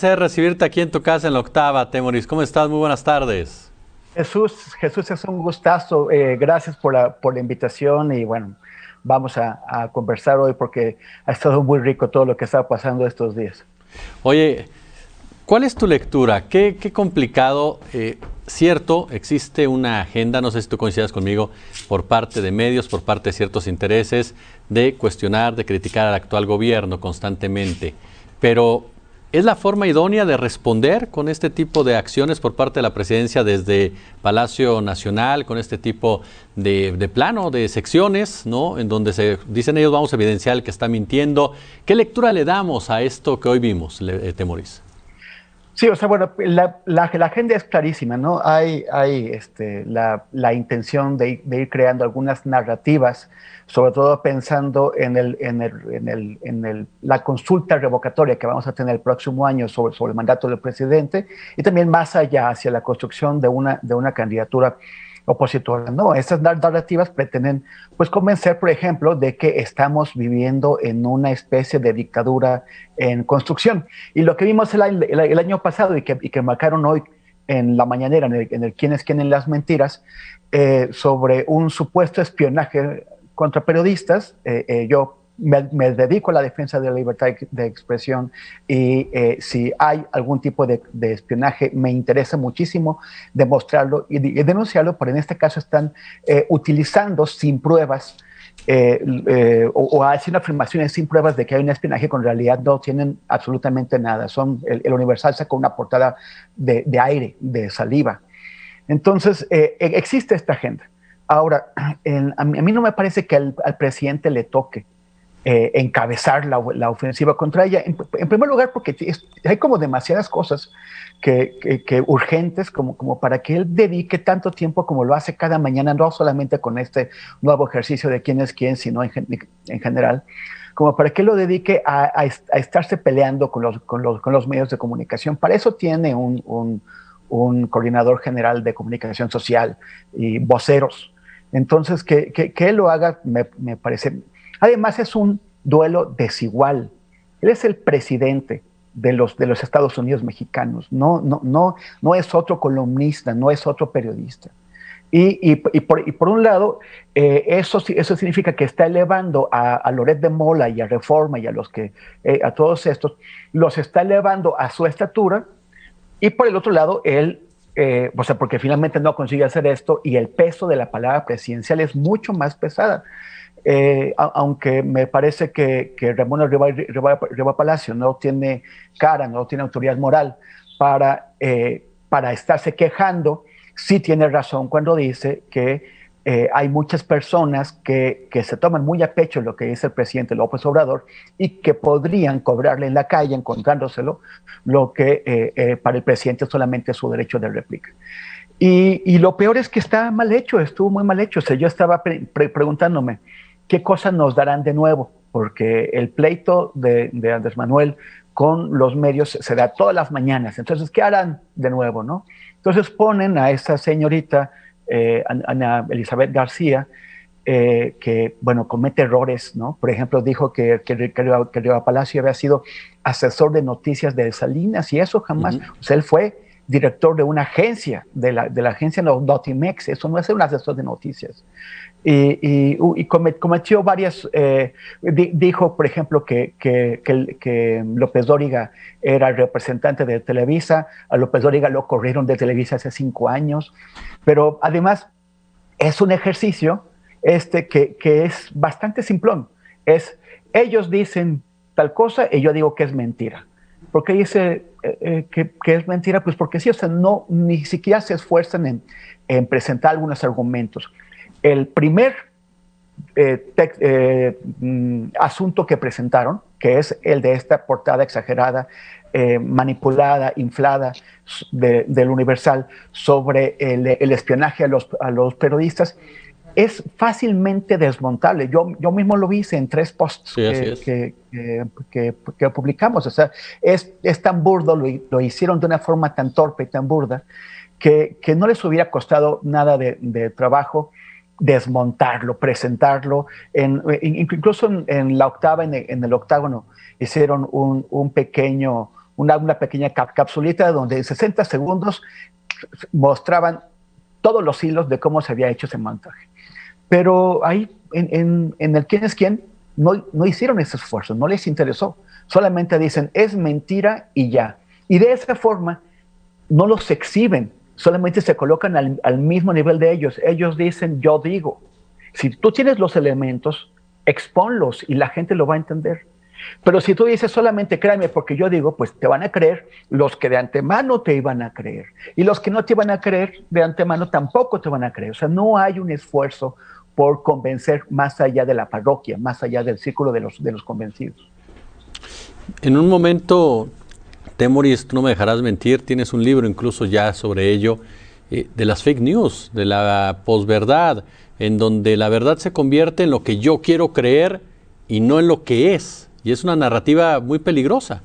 Recibirte aquí en tu casa en la Octava, Temoris. ¿Cómo estás? Muy buenas tardes. Jesús, es un gustazo. Gracias por la invitación y bueno, vamos a conversar hoy porque ha estado muy rico todo lo que está pasando estos días. Oye, ¿cuál es tu lectura? Qué complicado. Cierto, existe una agenda, no sé si tú coincidas conmigo, por parte de medios, por parte de ciertos intereses, de cuestionar, de criticar al actual gobierno constantemente. Pero ¿es la forma idónea de responder con este tipo de acciones por parte de la presidencia desde Palacio Nacional, con este tipo de plano, de secciones, ¿no? En donde se dicen ellos, vamos a evidenciar el que está mintiendo? ¿Qué lectura le damos a esto que hoy vimos, Temoris? Sí, o sea, bueno, la agenda es clarísima, ¿no? Hay la intención de ir creando algunas narrativas, sobre todo pensando la consulta revocatoria que vamos a tener el próximo año sobre el mandato del presidente y también más allá hacia la construcción de una candidatura opositora, ¿no? Estas narrativas pretenden, pues, convencer, por ejemplo, de que estamos viviendo en una especie de dictadura en construcción. Y lo que vimos el año pasado y que marcaron hoy en la mañanera, en el quién es quién en las mentiras, sobre un supuesto espionaje contra periodistas. Yo me dedico a la defensa de la libertad de expresión y si hay algún tipo de espionaje, me interesa muchísimo demostrarlo y denunciarlo, pero en este caso están utilizando sin pruebas o haciendo afirmaciones sin pruebas de que hay un espionaje con realidad no tienen absolutamente nada. El Universal sacó una portada de aire, de saliva. Entonces, existe esta agenda. Ahora, a mí no me parece que al presidente le toque encabezar la ofensiva contra ella. En primer lugar, porque hay como demasiadas cosas que urgentes como para que él dedique tanto tiempo como lo hace cada mañana, no solamente con este nuevo ejercicio de quién es quién, sino en general, como para que él lo dedique a estarse peleando con los medios de comunicación. Para eso tiene un coordinador general de comunicación social y voceros. Entonces, que él lo haga me parece. Además, es un duelo desigual. Él es el presidente de los Estados Unidos mexicanos, no es otro columnista, no es otro periodista. Y por un lado, eso significa que está elevando a Loret de Mola y a Reforma y a todos estos, los está elevando a su estatura, y por el otro lado, él, o sea, porque finalmente no consigue hacer esto y el peso de la palabra presidencial es mucho más pesada. Aunque me parece que Ramón Riva Palacio no tiene cara, no tiene autoridad moral para estarse quejando, sí tiene razón cuando dice que hay muchas personas que se toman muy a pecho lo que dice el presidente López Obrador y que podrían cobrarle en la calle, encontrándoselo, lo que para el presidente solamente es su derecho de réplica. Y lo peor es que está mal hecho, estuvo muy mal hecho. O sea, yo estaba preguntándome, ¿qué cosas nos darán de nuevo? Porque el pleito de Andrés Manuel con los medios se da todas las mañanas. Entonces, ¿qué harán de nuevo, no? Entonces ponen a esa señorita, Ana Elizabeth García, que, bueno, comete errores, ¿no? Por ejemplo, dijo que Riva Palacio había sido asesor de noticias de Salinas y eso jamás, o sea, él fue director de una agencia, de la agencia Notimex, eso no es un asesor de noticias. Y cometió varias, dijo, por ejemplo, que López Dóriga era el representante de Televisa, a López Dóriga lo corrieron de Televisa hace 5 años, pero además es un ejercicio que es bastante simplón. Ellos dicen tal cosa y yo digo que es mentira. ¿Por qué dice que es mentira? Pues porque sí, o sea, ni siquiera se esfuerzan en presentar algunos argumentos. El primer asunto que presentaron, que es el de esta portada exagerada, manipulada, inflada del Universal sobre el espionaje a los periodistas, es fácilmente desmontable. Yo mismo lo hice en 3 posts Sí, así es. que publicamos. O sea, es tan burdo, lo hicieron de una forma tan torpe y tan burda, que no les hubiera costado nada de trabajo desmontarlo, presentarlo. Incluso en la Octava, en el Octágono, hicieron un una pequeña capsulita donde en 60 segundos mostraban todos los hilos de cómo se había hecho ese montaje. Pero ahí, en el quién es quién, no hicieron ese esfuerzo, no les interesó. Solamente dicen, es mentira y ya. Y de esa forma no los exhiben, solamente se colocan al mismo nivel de ellos. Ellos dicen, yo digo. Si tú tienes los elementos, expónlos y la gente lo va a entender. Pero si tú dices solamente créanme porque yo digo, pues te van a creer los que de antemano te iban a creer. Y los que no te iban a creer de antemano tampoco te van a creer. O sea, no hay un esfuerzo por convencer más allá de la parroquia, más allá del círculo de los convencidos. En un momento, Temoris, tú no me dejarás mentir, tienes un libro incluso ya sobre ello, de las fake news, de la posverdad, en donde la verdad se convierte en lo que yo quiero creer y no en lo que es. Y es una narrativa muy peligrosa.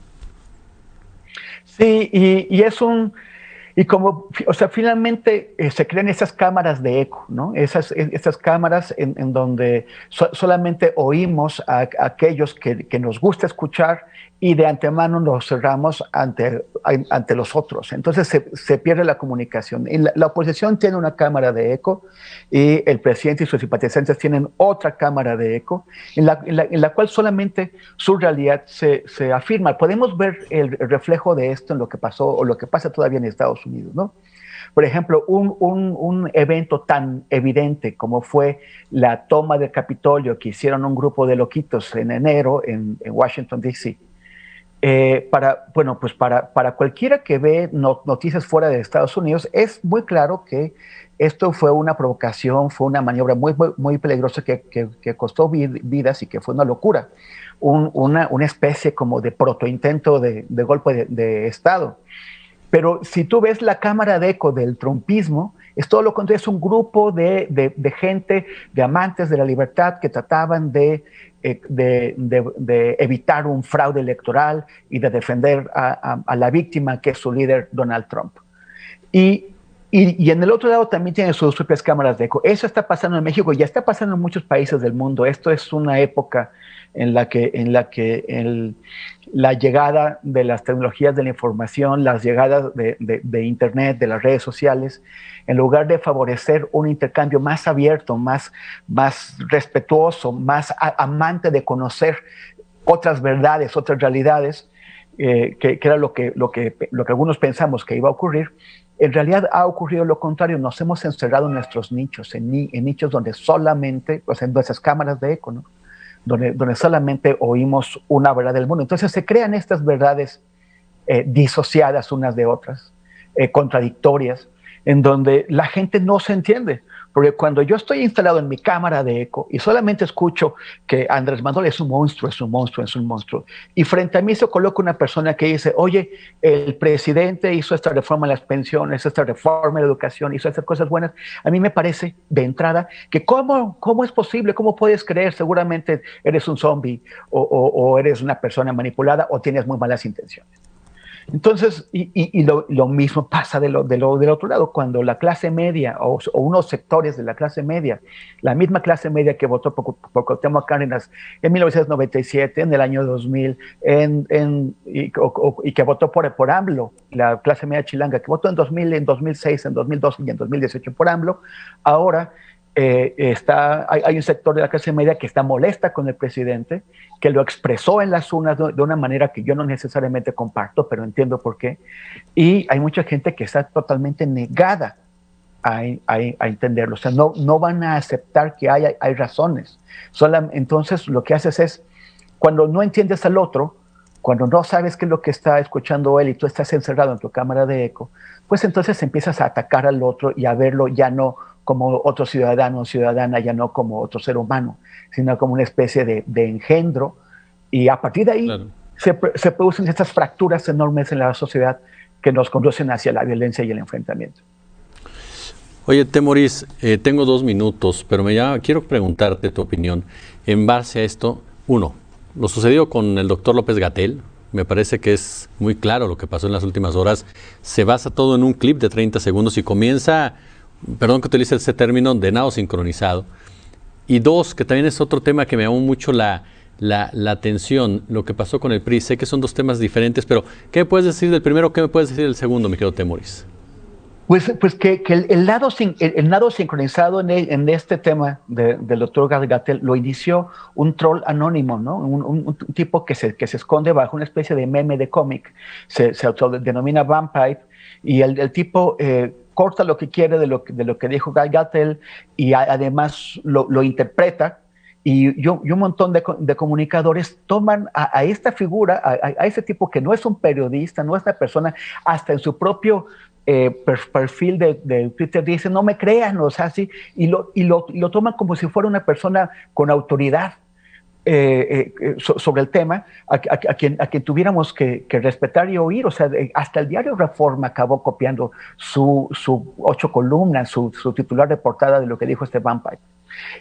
Sí, y como, o sea, finalmente se crean esas cámaras de eco, ¿no? Esas cámaras en donde solamente oímos a aquellos que nos gusta escuchar y de antemano nos cerramos ante los otros. Entonces se pierde la comunicación. Y la oposición tiene una cámara de eco y el presidente y sus simpatizantes tienen otra cámara de eco en la cual solamente su realidad se afirma. Podemos ver el reflejo de esto en lo que pasó o lo que pasa todavía en Estados Unidos, ¿no? Por ejemplo, un evento tan evidente como fue la toma del Capitolio que hicieron un grupo de loquitos en enero en Washington, D.C., para cualquiera que ve noticias fuera de Estados Unidos, es muy claro que esto fue una provocación, fue una maniobra muy peligrosa que costó vidas y que fue una locura, una especie como de protointento de golpe de Estado. Pero si tú ves la cámara de eco del trumpismo, es todo lo contrario, es un grupo de gente, de amantes de la libertad que trataban de evitar un fraude electoral y de defender a la víctima que es su líder Donald Trump. Y en el otro lado también tiene sus propias cámaras de eco. Eso está pasando en México y ya está pasando en muchos países del mundo. Esto es una época en la que la llegada de las tecnologías de la información, las llegadas de Internet, de las redes sociales, en lugar de favorecer un intercambio más abierto, más respetuoso, más amante de conocer otras verdades, otras realidades, que era lo que algunos pensamos que iba a ocurrir, en realidad ha ocurrido lo contrario. Nos hemos encerrado en nuestros nichos, en nichos donde solamente, o sea, en nuestras cámaras de eco, ¿no? Donde solamente oímos una verdad del mundo. Entonces se crean estas verdades disociadas unas de otras, contradictorias, en donde la gente no se entiende. Porque cuando yo estoy instalado en mi cámara de eco y solamente escucho que Andrés Manuel es un monstruo, es un monstruo, es un monstruo, y frente a mí se coloca una persona que dice, oye, el presidente hizo esta reforma en las pensiones, esta reforma en la educación, hizo estas cosas buenas, a mí me parece de entrada que ¿cómo es posible? ¿Cómo puedes creer? Seguramente eres un zombie o eres una persona manipulada o tienes muy malas intenciones. Entonces, lo mismo pasa del otro lado, cuando la clase media o unos sectores de la clase media, la misma clase media que votó por Cuauhtémoc Cárdenas en 1997, en el año 2000, y que votó por AMLO, la clase media chilanga, que votó en 2000, en 2006, en 2012 y en 2018 por AMLO, ahora hay un sector de la clase media que está molesta con el presidente, que lo expresó en las urnas de una manera que yo no necesariamente comparto, pero entiendo por qué. Y hay mucha gente que está totalmente negada a entenderlo. O sea, no van a aceptar que hay razones. Entonces, lo que haces es, cuando no entiendes al otro, cuando no sabes qué es lo que está escuchando él y tú estás encerrado en tu cámara de eco, pues entonces empiezas a atacar al otro y a verlo ya no como otro ciudadano o ciudadana, ya no como otro ser humano, sino como una especie de engendro, y a partir de ahí claro, se producen estas fracturas enormes en la sociedad que nos conducen hacia la violencia y el enfrentamiento. Oye, Temoris, tengo 2 minutos, pero quiero preguntarte tu opinión en base a esto. Uno, lo sucedido con el doctor López-Gatell, me parece que es muy claro lo que pasó en las últimas horas. Se basa todo en un clip de 30 segundos y comienza, perdón que utilice ese término, de nado sincronizado. Y 2, que también es otro tema que me llamó mucho la la atención, lo que pasó con el PRI. Sé que son dos temas diferentes, pero ¿qué me puedes decir del primero? ¿Qué me puedes decir del segundo, mi querido Temoris? Pues que el nado sincronizado en este tema del doctor Gatell lo inició un troll anónimo, ¿no? Un tipo que se esconde bajo una especie de meme de cómic, se autodenomina Vampire, y el tipo corta lo que quiere de lo que dijo Gatell y además lo interpreta. Y un montón de comunicadores toman a esta figura, a ese tipo que no es un periodista, no es una persona, hasta en su propio perfil de Twitter dice, no me crean, o sea, sí, y lo toman como si fuera una persona con autoridad sobre el tema, a quien tuviéramos que respetar y oír. O sea, hasta el diario Reforma acabó copiando su 8 columnas, su titular de portada de lo que dijo este Vampire.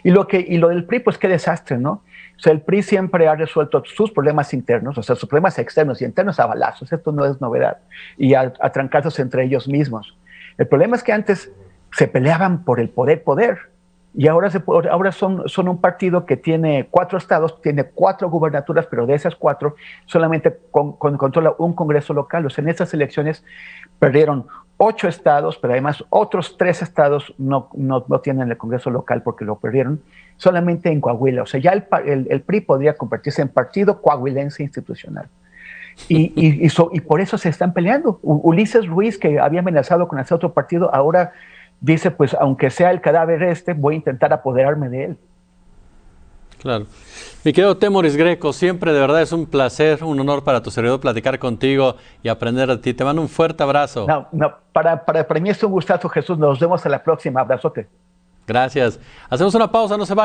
Y lo del PRI, pues qué desastre, ¿no? O sea, el PRI siempre ha resuelto sus problemas internos, o sea, sus problemas externos y internos a balazos, esto no es novedad, y a trancazos entre ellos mismos. El problema es que antes se peleaban por el poder, y ahora son un partido que tiene 4 estados, tiene 4 gubernaturas, pero de esas 4 solamente controla un congreso local. O sea, en estas elecciones perdieron 8 estados, pero además otros 3 estados no tienen el congreso local porque lo perdieron solamente en Coahuila. O sea, ya el PRI podría convertirse en partido coahuilense institucional. Y por eso se están peleando. Ulises Ruiz, que había amenazado con hacer otro partido, ahora dice, pues aunque sea el cadáver voy a intentar apoderarme de él. Claro. Mi querido Temoris Greco, siempre de verdad es un placer, un honor para tu servidor platicar contigo y aprender de ti. Te mando un fuerte abrazo. Para mí es un gustazo, Jesús. Nos vemos a la próxima. Abrazote. Gracias. Hacemos una pausa, no se vayan.